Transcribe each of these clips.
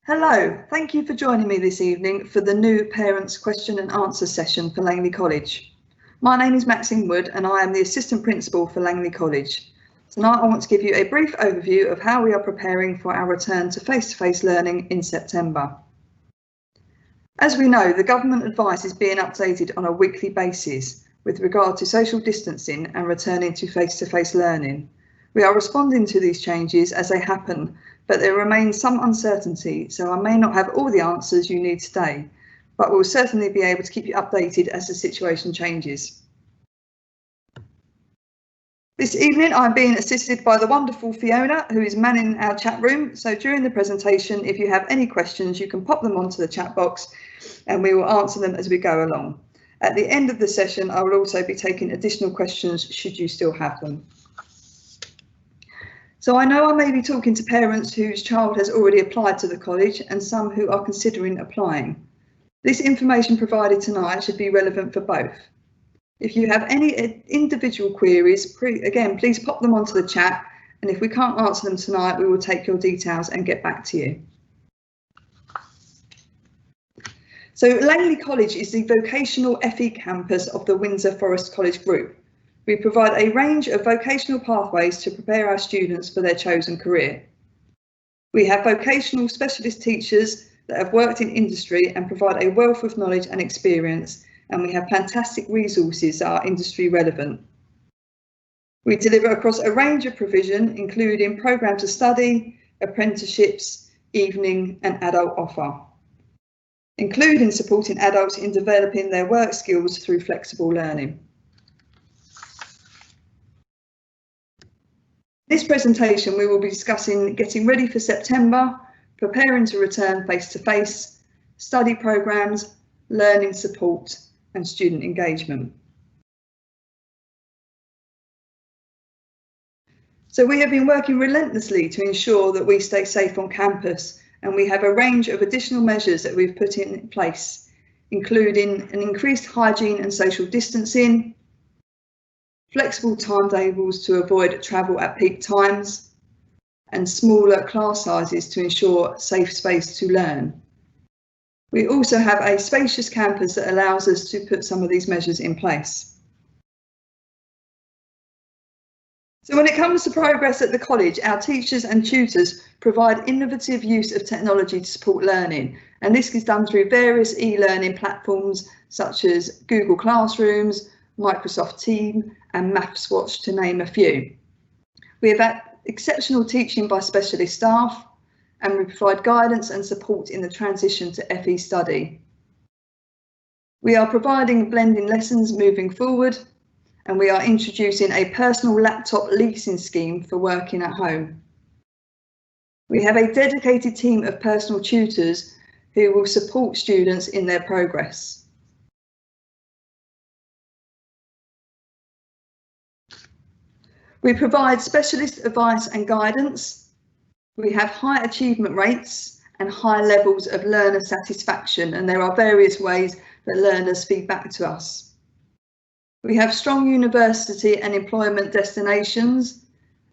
Hello, thank you for joining me this evening for the new Parents Question and Answer session for Langley College. My name is Maxine Wood and I am the Assistant Principal for Langley College. Tonight I want to give you a brief overview of how we are preparing for our return to face-to-face learning in September. As we know, the government advice is being updated on a weekly basis with regard to social distancing and returning to face-to-face learning. We are responding to these changes as they happen, but there remains some uncertainty, so I may not have all the answers you need today, but we'll certainly be able to keep you updated as the situation changes. This evening I'm being assisted by the wonderful Fiona, who is manning our chat room, so during the presentation if you have any questions you can pop them onto the chat box and we will answer them as we go along. At the end of the session I will also be taking additional questions should you still have them. So I know I may be talking to parents whose child has already applied to the college and some who are considering applying. This information provided tonight should be relevant for both. If you have any individual queries, again, please pop them onto the chat, and if we can't answer them tonight, we will take your details and get back to you. So Langley College is the vocational FE campus of the Windsor Forest College Group. We provide a range of vocational pathways to prepare our students for their chosen career. We have vocational specialist teachers that have worked in industry and provide a wealth of knowledge and experience, and we have fantastic resources that are industry relevant. We deliver across a range of provision, including programs of study, apprenticeships, evening and adult offer, including supporting adults in developing their work skills through flexible learning. In this presentation, we will be discussing getting ready for September, preparing to return face-to-face, study programmes, learning support and student engagement. So we have been working relentlessly to ensure that we stay safe on campus, and we have a range of additional measures that we've put in place, including an increased hygiene and social distancing, flexible timetables to avoid travel at peak times, and smaller class sizes to ensure safe space to learn. We also have a spacious campus that allows us to put some of these measures in place. So when it comes to progress at the college, our teachers and tutors provide innovative use of technology to support learning, and this is done through various e-learning platforms such as Google Classrooms, Microsoft Teams and MathsWatch, to name a few. We have had exceptional teaching by specialist staff, and we provide guidance and support in the transition to FE study. We are providing blending lessons moving forward, and we are introducing a personal laptop leasing scheme for working at home. We have a dedicated team of personal tutors who will support students in their progress. We provide specialist advice and guidance. We have high achievement rates and high levels of learner satisfaction, and there are various ways that learners feed back to us. We have strong university and employment destinations,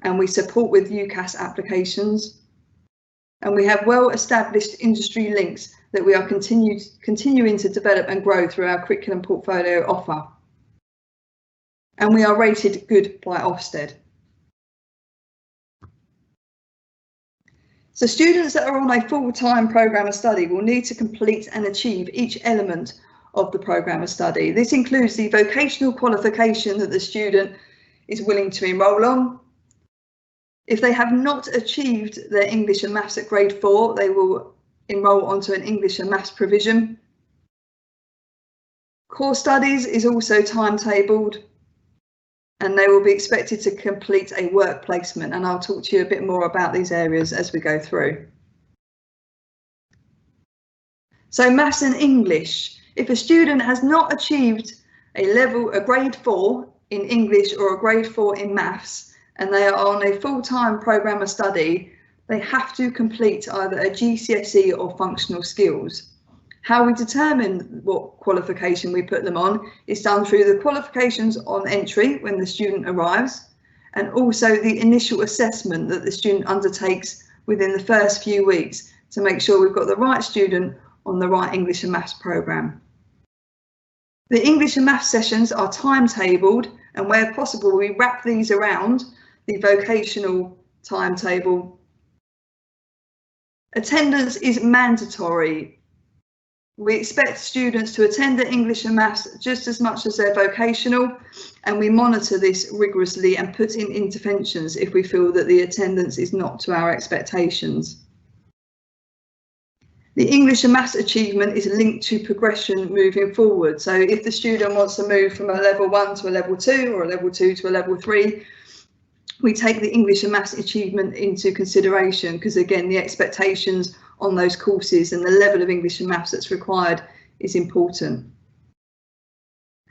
and we support with UCAS applications. And we have well-established industry links that we are continuing to develop and grow through our curriculum portfolio offer. And we are rated good by Ofsted. So students that are on a full-time programme of study will need to complete and achieve each element of the programme of study. This includes the vocational qualification that the student is willing to enrol on. If they have not achieved their English and Maths at grade 4, they will enrol onto an English and Maths provision. Core studies is also timetabled, and they will be expected to complete a work placement, and I'll talk to you a bit more about these areas as we go through. So Maths and English. If a student has not achieved a grade 4 in English or a grade 4 in Maths, and they are on a full-time programme of study, they have to complete either a GCSE or functional skills. How we determine what qualification we put them on is done through the qualifications on entry when the student arrives, and also the initial assessment that the student undertakes within the first few weeks to make sure we've got the right student on the right English and Maths programme. The English and Maths sessions are timetabled, and where possible we wrap these around the vocational timetable. Attendance is mandatory. We expect students to attend the English and Maths just as much as their vocational, and we monitor this rigorously and put in interventions if we feel that the attendance is not to our expectations. The English and Maths achievement is linked to progression moving forward. So if the student wants to move from a level 1 to a level 2 or a level 2 to a level 3, we take the English and Maths achievement into consideration, because again, the expectations on those courses and the level of English and Maths that's required is important.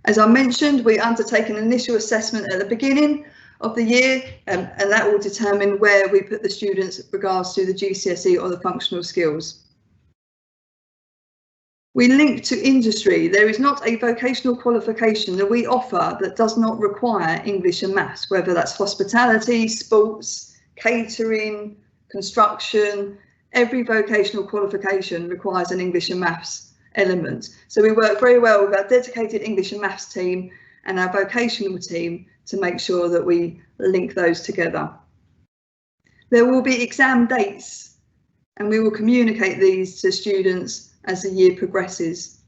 As I mentioned, we undertake an initial assessment at the beginning of the year, and that will determine where we put the students with regards to the GCSE or the functional skills. We link to industry. There is not a vocational qualification that we offer that does not require English and Maths, whether that's hospitality, sports, catering, construction. Every vocational qualification requires an English and Maths element. So we work very well with our dedicated English and Maths team and our vocational team to make sure that we link those together. There will be exam dates, and we will communicate these to students as the year progresses.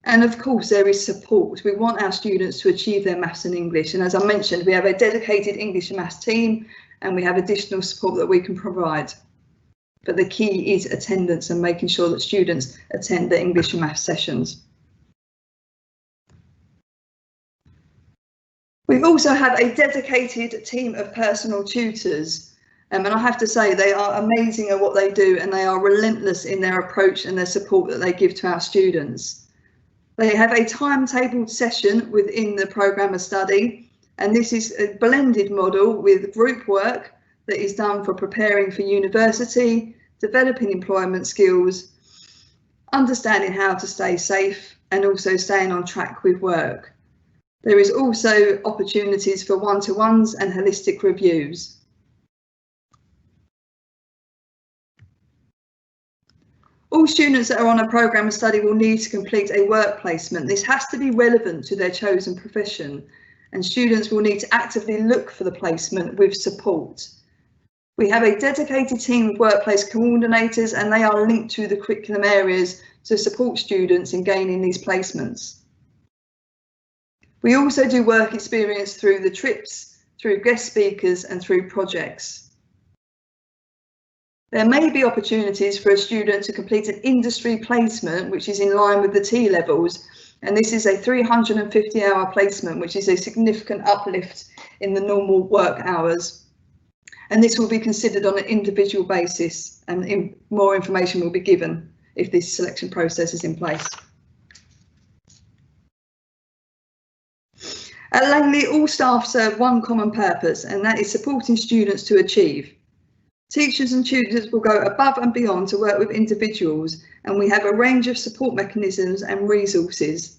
And of course, there is support. We want our students to achieve their Maths and English. And as I mentioned, we have a dedicated English and Maths team, and we have additional support that we can provide. But the key is attendance and making sure that students attend the English and Maths sessions. We also have a dedicated team of personal tutors. And I have to say, they are amazing at what they do, and they are relentless in their approach and their support that they give to our students. They have a timetabled session within the programme of study, and this is a blended model with group work that is done for preparing for university, developing employment skills, understanding how to stay safe, and also staying on track with work. There is also opportunities for one-to-ones and holistic reviews. All students that are on a programme of study will need to complete a work placement. This has to be relevant to their chosen profession, and students will need to actively look for the placement with support. We have a dedicated team of workplace coordinators, and they are linked to the curriculum areas to support students in gaining these placements. We also do work experience through the trips, through guest speakers, and through projects. There may be opportunities for a student to complete an industry placement, which is in line with the T levels, and this is a 350-hour placement, which is a significant uplift in the normal work hours. And this will be considered on an individual basis, and more information will be given if this selection process is in place. At Langley, all staff serve one common purpose, and that is supporting students to achieve. Teachers and tutors will go above and beyond to work with individuals, and we have a range of support mechanisms and resources,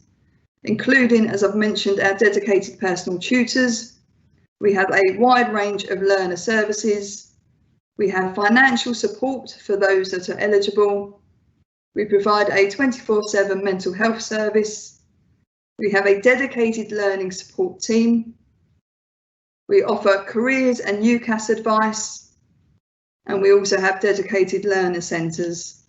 including, as I've mentioned, our dedicated personal tutors. We have a wide range of learner services. We have financial support for those that are eligible. We provide a 24/7 mental health service. We have a dedicated learning support team. We offer careers and UCAS advice. And we also have dedicated learner centres.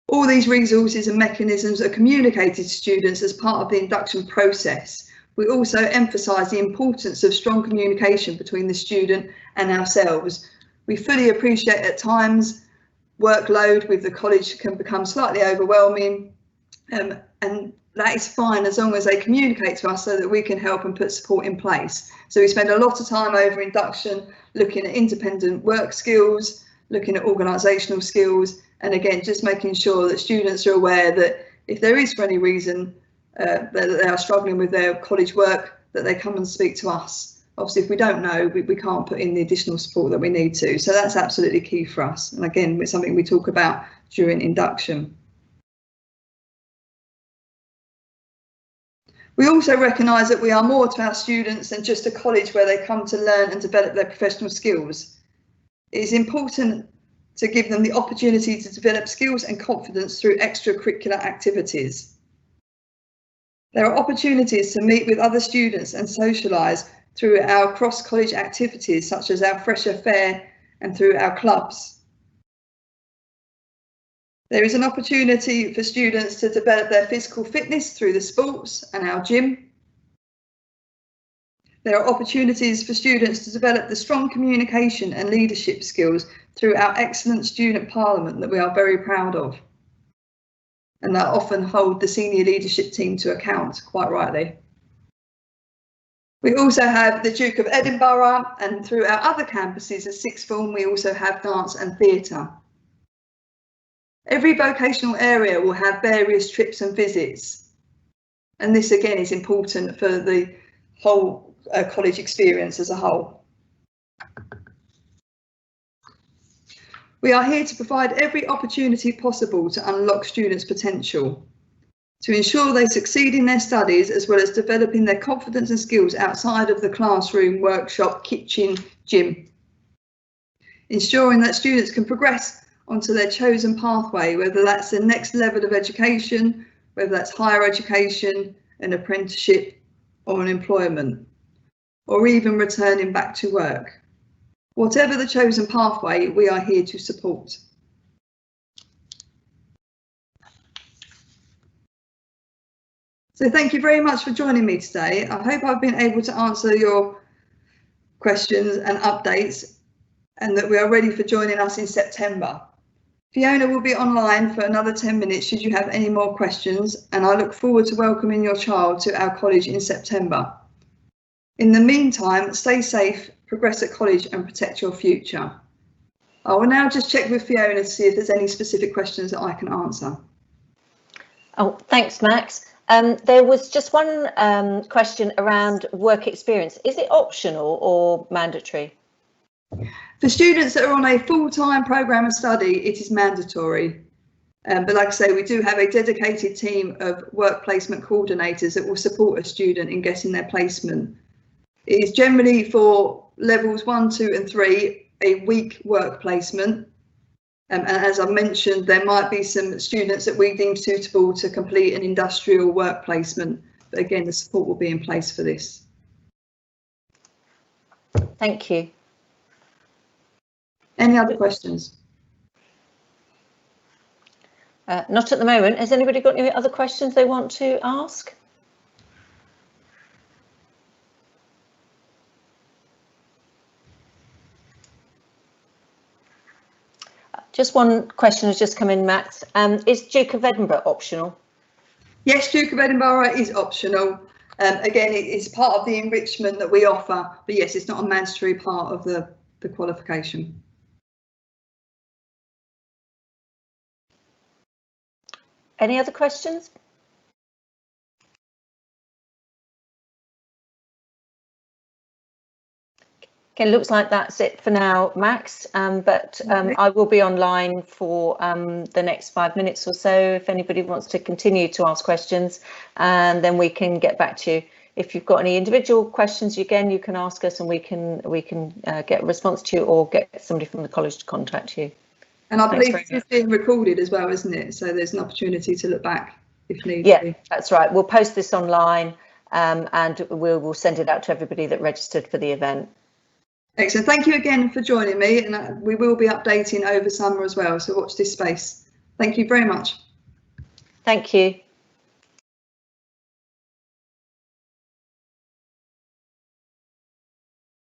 All these resources and mechanisms are communicated to students as part of the induction process. We also emphasise the importance of strong communication between the student and ourselves. We fully appreciate at times workload with the college can become slightly overwhelming, and that is fine as long as they communicate to us so that we can help and put support in place. So we spend a lot of time over induction looking at independent work skills, looking at organisational skills, and again, just making sure that students are aware that if there is for any reason that they are struggling with their college work, that they come and speak to us. Obviously, if we don't know, we can't put in the additional support that we need to. So that's absolutely key for us. And again, it's something we talk about during induction. We also recognise that we are more to our students than just a college where they come to learn and develop their professional skills. It is important to give them the opportunity to develop skills and confidence through extracurricular activities. There are opportunities to meet with other students and socialise through our cross-college activities such as our Fresher Fair and through our clubs. There is an opportunity for students to develop their physical fitness through the sports and our gym. There are opportunities for students to develop the strong communication and leadership skills through our excellent student parliament that we are very proud of, and that often hold the senior leadership team to account, quite rightly. We also have the Duke of Edinburgh, and through our other campuses at sixth form we also have dance and theatre. Every vocational area will have various trips and visits, and this again is important for the whole college experience as a whole. We are here to provide every opportunity possible to unlock students' potential, to ensure they succeed in their studies, as well as developing their confidence and skills outside of the classroom, workshop, kitchen, gym. Ensuring that students can progress onto their chosen pathway, whether that's the next level of education, whether that's higher education, an apprenticeship or an employment, or even returning back to work. Whatever the chosen pathway, we are here to support. So thank you very much for joining me today. I hope I've been able to answer your questions and updates, and that we are ready for joining us in September. Fiona will be online for another 10 minutes should you have any more questions, and I look forward to welcoming your child to our college in September. In the meantime, stay safe, progress at college and protect your future. I will now just check with Fiona to see if there's any specific questions that I can answer. Oh, thanks, Max. There was just one question around work experience. Is it optional or mandatory? For students that are on a full-time programme of study, it is mandatory. But like I say, we do have a dedicated team of work placement coordinators that will support a student in getting their placement. It is generally for levels 1, 2 and 3, a week work placement. And as I mentioned, there might be some students that we deem suitable to complete an industrial work placement. But again, the support will be in place for this. Thank you. Any other questions? Not at the moment. Has anybody got any other questions they want to ask? Just one question has just come in, Max. Is Duke of Edinburgh optional? Yes, Duke of Edinburgh is optional. Again, it is part of the enrichment that we offer, but yes, it's not a mandatory part of the qualification. Any other questions? Okay, looks like that's it for now, Max, but I will be online for the next 5 minutes or so if anybody wants to continue to ask questions, and then we can get back to you. If you've got any individual questions, again, you can ask us and we can get a response to you or get somebody from the college to contact you. And I believe this is being recorded as well, isn't it? So there's an opportunity to look back if needed. Yeah, that's right. We'll post this online and we'll send it out to everybody that registered for the event. Excellent. Thank you again for joining me, and we will be updating over summer as well, so watch this space. Thank you very much. Thank you.